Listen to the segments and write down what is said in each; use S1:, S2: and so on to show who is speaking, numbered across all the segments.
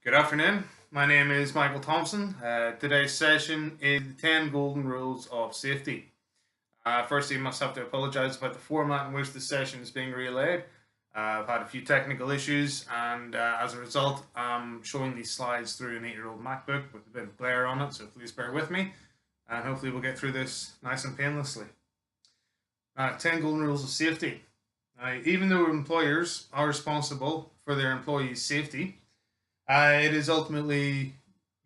S1: Good afternoon. My name is Michael Thompson. Today's session is the 10 Golden Rules of Safety. Firstly, I must have to apologise about the format in which this session is being relayed. I've had a few technical issues, and as a result, I'm showing these slides through an 8-year-old MacBook with a bit of glare on it, so please bear with me, and hopefully we'll get through this nice and painlessly. 10 Golden Rules of Safety. Even though employers are responsible for their employees' safety, it is ultimately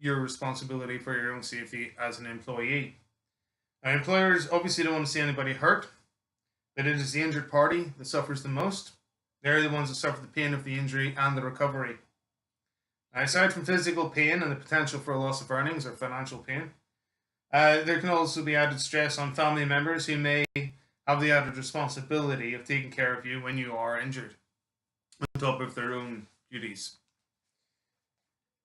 S1: your responsibility for your own safety as an employee. Now, employers obviously don't want to see anybody hurt, but it is the injured party that suffers the most. They're the ones that suffer the pain of the injury and the recovery. Now, aside from physical pain and the potential for a loss of earnings or financial pain, there can also be added stress on family members who may have the added responsibility of taking care of you when you are injured, on top of their own duties.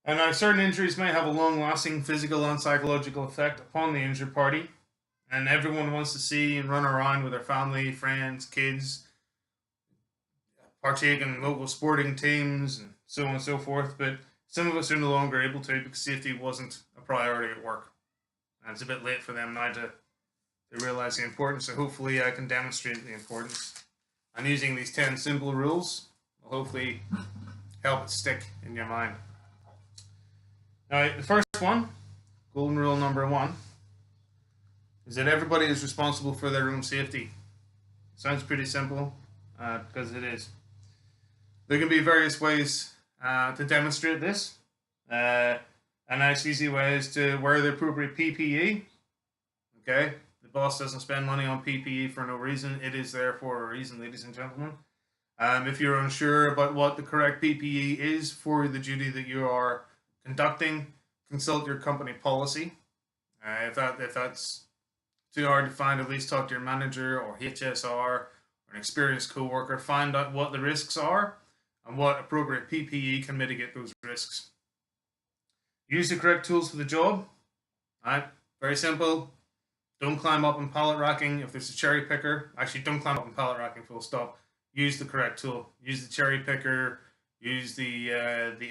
S1: And now, certain injuries may have a long-lasting physical and psychological effect upon the injured party, and everyone wants to see and run around with their family, friends, kids, partake in local sporting teams, and so on and so forth, but some of us are no longer able to because safety wasn't a priority at work. And it's a bit late for them now to realise the importance, so hopefully I can demonstrate the importance. And using these 10 simple rules will hopefully help it stick in your mind. Now, the first one, golden rule number 1, is that everybody is responsible for their own safety. Sounds pretty simple, because it is. There can be various ways to demonstrate this. A nice easy way is to wear the appropriate PPE. Okay, the boss doesn't spend money on PPE for no reason. It is there for a reason, ladies and gentlemen. If you're unsure about what the correct PPE is for the duty that you are conducting, consult your company policy. If that's too hard to find, at least talk to your manager or HSR or an experienced co-worker. Find out what the risks are and what appropriate PPE can mitigate those risks. Use the correct tools for the job. Very simple. Don't climb up in pallet racking if there's a cherry picker. Actually, don't climb up in pallet racking, full stop. Use the correct tool. Use the cherry picker. Use the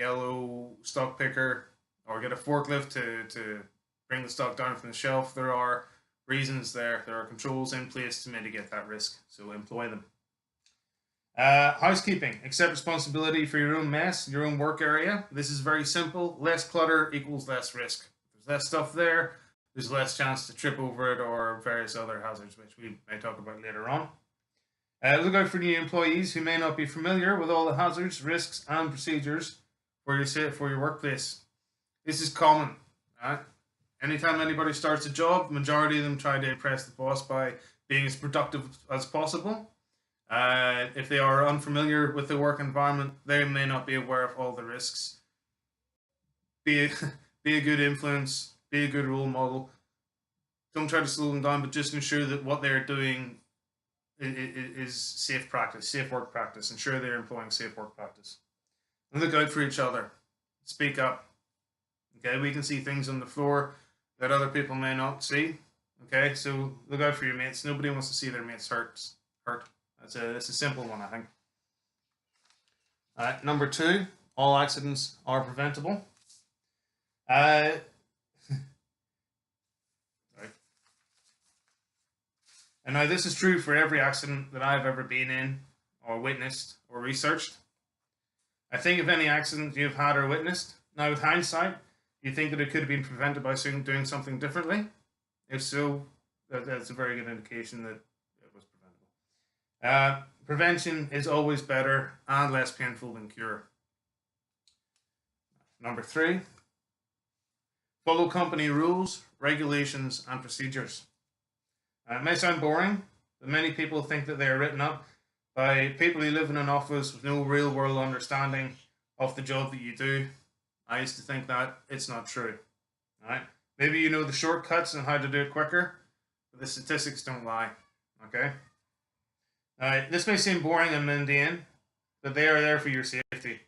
S1: LO stock picker, or get a forklift to bring the stock down from the shelf. There are reasons there. There are controls in place to mitigate that risk, so employ them. Housekeeping. Accept responsibility for your own mess, your own work area. This is very simple. Less clutter equals less risk. If there's less stuff there, there's less chance to trip over it or various other hazards, which we may talk about later on. Look out for new employees who may not be familiar with all the hazards, risks, and procedures for your workplace. This is common. Anytime anybody starts a job, majority of them try to impress the boss by being as productive as possible. If they are unfamiliar with the work environment, they may not be aware of all the risks. Be a good influence, be a good role model. Don't try to slow them down, but just ensure that what they're doing is safe practice, safe work practice. Ensure they're employing safe work practice. And look out for each other. Speak up. Okay, we can see things on the floor that other people may not see. Okay, so look out for your mates. Nobody wants to see their mates hurt. That's a simple one, I think. Number 2, all accidents are preventable. Right. And now this is true for every accident that I've ever been in, or witnessed, or researched. I think of any accident you've had or witnessed. Now, with hindsight, you think that it could have been prevented by doing something differently? If so, that's a very good indication that it was preventable. Prevention is always better and less painful than cure. Number 3, follow company rules, regulations, and procedures. It may sound boring, but many people think that they are written up by people who live in an office with no real world understanding of the job that you do. I used to think that. It's not true. Right? Maybe you know the shortcuts and how to do it quicker, but the statistics don't lie. Okay? This may seem boring and mundane, but they are there for your safety.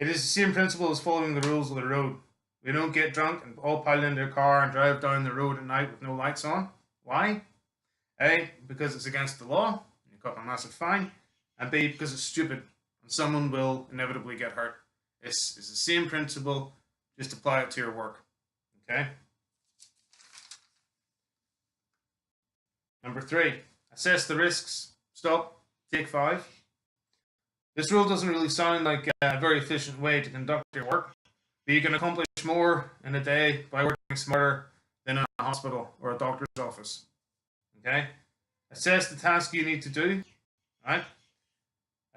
S1: It is the same principle as following the rules of the road. We don't get drunk and all pile into a car and drive down the road at night with no lights on. Why? A, because it's against the law, you got a massive fine, and B, because it's stupid, and someone will inevitably get hurt. It's the same principle, just apply it to your work. Okay. Number 3, assess the risks. Stop. Take 5. This rule doesn't really sound like a very efficient way to conduct your work, but you can accomplish more in a day by working smarter than in a hospital or a doctor's office. Okay? Assess the task you need to do. Right?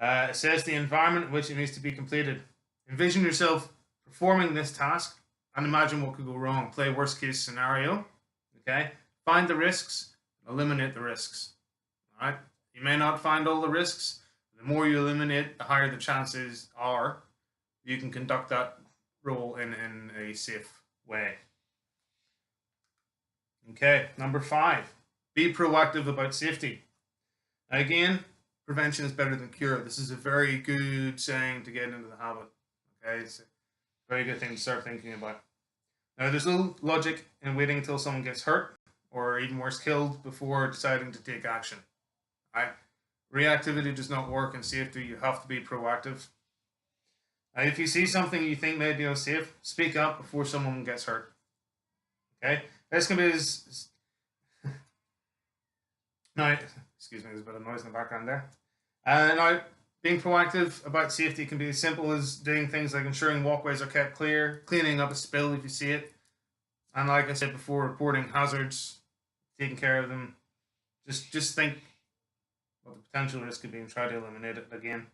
S1: Assess the environment in which it needs to be completed. Envision yourself performing this task and imagine what could go wrong. Play worst case scenario. Okay? Find the risks, eliminate the risks. All right? You may not find all the risks. The more you eliminate, the higher the chances are you can conduct that role in a safe way. Okay, number 5, be proactive about safety. Again, prevention is better than cure. This is a very good saying to get into the habit. Okay, it's a very good thing to start thinking about. Now, there's no logic in waiting until someone gets hurt or even worse, killed before deciding to take action. Right? Reactivity does not work in safety. You have to be proactive. If you see something you think may be unsafe, speak up before someone gets hurt. Okay? This can be now, excuse me, there's a bit of noise in the background there. Now, being proactive about safety can be as simple as doing things like ensuring walkways are kept clear, cleaning up a spill if you see it, and like I said before, reporting hazards, taking care of them. Just think what the potential risk could be and try to eliminate it. Again,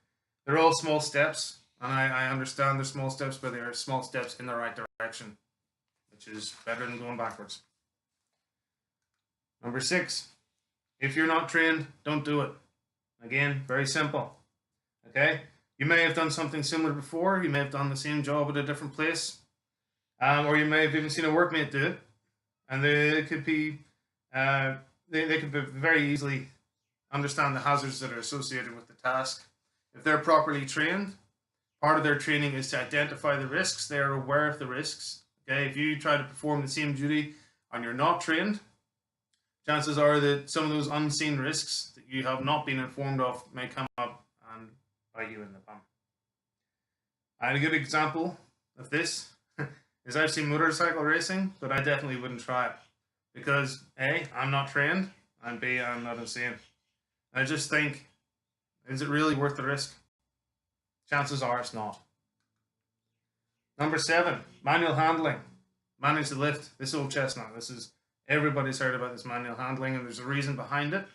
S1: they're all small steps, and I understand they're small steps, but they are small steps in the right direction, which is better than going backwards. Number 6, if you're not trained, don't do it. Again, very simple. Okay? You may have done something similar before. You may have done the same job at a different place. Or you may have even seen a workmate do it. And they could be very easily understand the hazards that are associated with the task. If they're properly trained, part of their training is to identify the risks. They are aware of the risks. Okay? If you try to perform the same duty and you're not trained, chances are that some of those unseen risks that you have not been informed of may come up and bite you in the bum. And a good example of this is I've seen motorcycle racing, but I definitely wouldn't try it because A, I'm not trained, and B, I'm not insane. I just think, is it really worth the risk? Chances are it's not. Number 7, manual handling. Manage the lift. This old chestnut. Everybody's heard about this manual handling, and there's a reason behind it.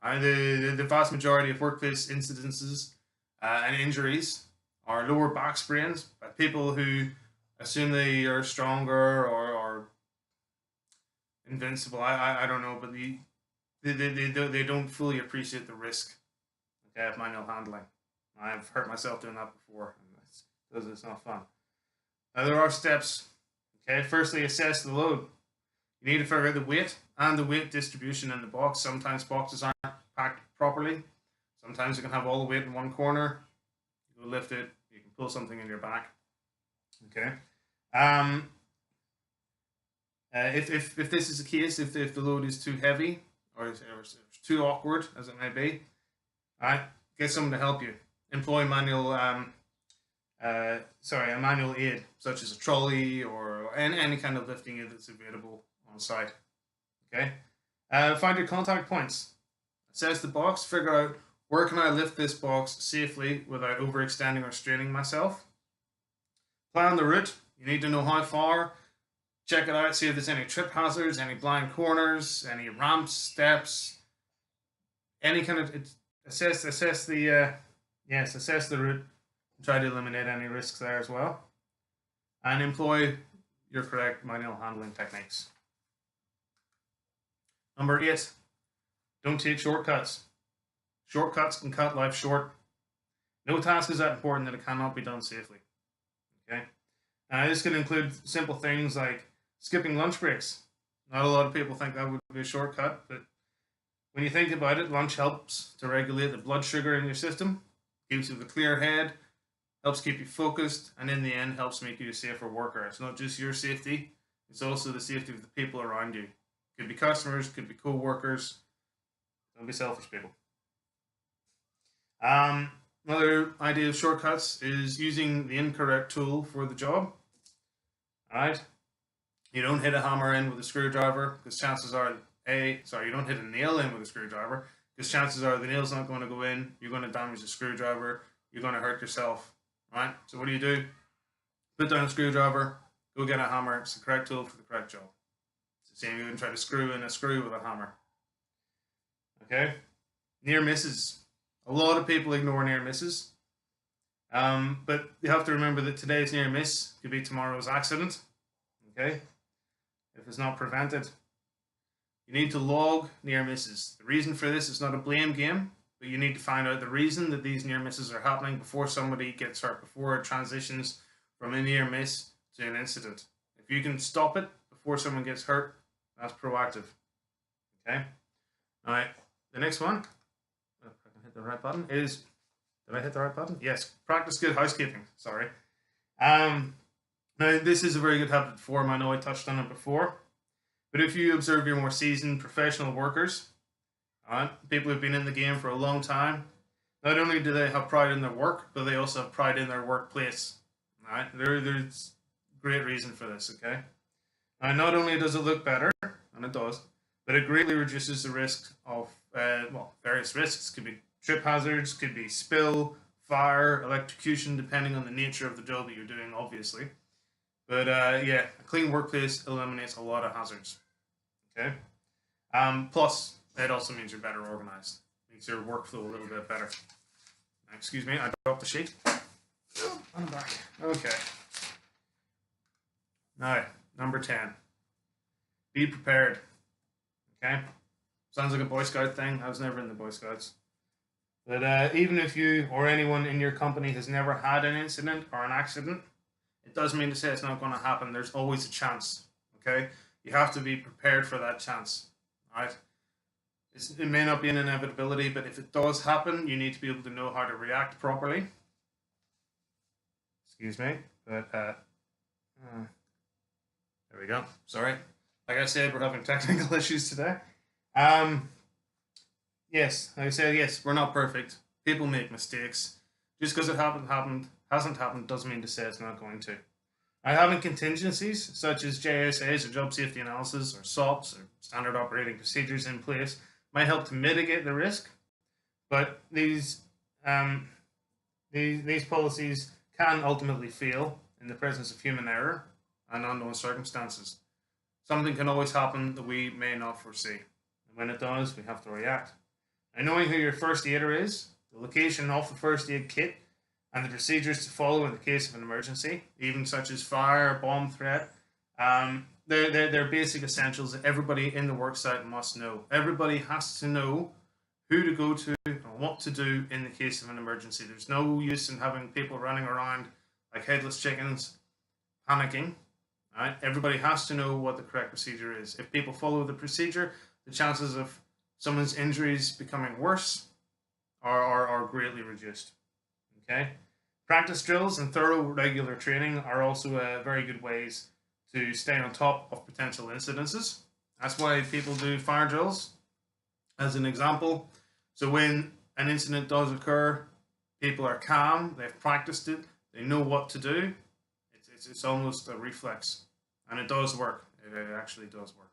S1: The vast majority of workplace incidences and injuries are lower back sprains by people who assume they are stronger or invincible. I don't know, but they don't fully appreciate the risk, okay, of manual handling. I've hurt myself doing that before, and it's not fun. Now, there are steps. Okay, firstly, assess the load. You need to figure out the weight and the weight distribution in the box. Sometimes boxes aren't packed properly. Sometimes you can have all the weight in one corner. You go lift it. You can pull something in your back. Okay. If this is the case, if the load is too heavy or too awkward, as it may be, get someone to help you. Employ a manual aid, such as a trolley or any kind of lifting aid that's available on site. Okay. Find your contact points. Assess the box. Figure out where can I lift this box safely without overextending or straining myself. Plan the route. You need to know how far. Check it out. See if there's any trip hazards, any blind corners, any ramps, steps, any kind of assess the route. Try to eliminate any risks there as well, and employ your correct manual handling techniques. Number 8, don't take shortcuts. Shortcuts can cut life short. No task is that important that it cannot be done safely. Okay. This can include simple things like skipping lunch breaks. Not a lot of people think that would be a shortcut, but when you think about it, lunch helps to regulate the blood sugar in your system, gives you a clear head, helps keep you focused, and in the end helps make you a safer worker. It's not just your safety, it's also the safety of the people around you. Could be customers, could be co-workers. Don't be selfish, people. Another idea of shortcuts is using the incorrect tool for the job. Alright? You don't hit a hammer in with a screwdriver because chances are, you don't hit a nail in with a screwdriver because chances are the nail's not going to go in, you're going to damage the screwdriver, you're going to hurt yourself. Right? So what do? Put down a screwdriver, go get a hammer, it's the correct tool for the correct job. It's the same, you wouldn't try to screw in a screw with a hammer. Okay? Near misses. A lot of people ignore near misses. But you have to remember that today's near miss could be tomorrow's accident. Okay? If it's not prevented. You need to log near misses. The reason for this is not a blame game, but you need to find out the reason that these near misses are happening before somebody gets hurt, before it transitions from a near miss to an incident. If you can stop it before someone gets hurt, that's proactive. Okay? Alright, the next one, if I can hit the right button, is, did I hit the right button? Yes, practice good housekeeping, sorry. Now this is a very good habit to form, I know I touched on it before, but if you observe your more seasoned professional workers, people who've been in the game for a long time, not only do they have pride in their work, but they also have pride in their workplace. Alright, there's great reason for this, okay? Now, not only does it look better, and it does, but it greatly reduces the risk of, various risks. Could be trip hazards, could be spill, fire, electrocution, depending on the nature of the job that you're doing, obviously. But yeah, a clean workplace eliminates a lot of hazards. Okay? Plus, it also means you're better organized. Makes your workflow a little bit better. Excuse me, I dropped the sheet. I'm back. Okay. Now, number 10. Be prepared. Okay? Sounds like a Boy Scout thing. I was never in the Boy Scouts. But even if you or anyone in your company has never had an incident or an accident, it doesn't mean to say it's not going to happen. There's always a chance. Okay? You have to be prepared for that chance. Alright? It may not be an inevitability, but if it does happen, you need to be able to know how to react properly. Excuse me. But, there we go. Sorry. Like I said, we're having technical issues today. Yes, like I said, yes, we're not perfect. People make mistakes. Just because it hasn't happened doesn't mean to say it's not going to. Having contingencies such as JSAs or job safety analysis or SOPs or standard operating procedures in place might help to mitigate the risk, but these policies can ultimately fail in the presence of human error and unknown circumstances. Something can always happen that we may not foresee. And when it does, we have to react. And knowing who your first aider is, the location of the first aid kit, and the procedures to follow in the case of an emergency, even such as fire, bomb threat, they're basic essentials that everybody in the worksite must know. Everybody has to know who to go to and what to do in the case of an emergency. There's no use in having people running around like headless chickens panicking. Right? Everybody has to know what the correct procedure is. If people follow the procedure, the chances of someone's injuries becoming worse are greatly reduced. Okay? Practice drills and thorough regular training are also very good ways to stay on top of potential incidences. That's why people do fire drills, as an example. So when an incident does occur, people are calm, they've practiced it, they know what to do. It's almost a reflex, and it does work. It actually does work.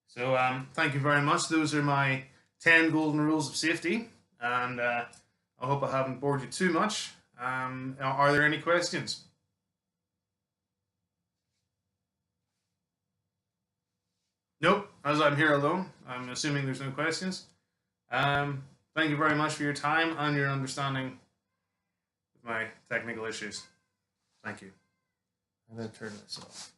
S1: So thank you very much. Those are my 10 golden rules of safety, and I hope I haven't bored you too much. Are there any questions? Nope, as I'm here alone, I'm assuming there's no questions. Thank you very much for your time and your understanding with my technical issues. Thank you. I'm going to turn this off.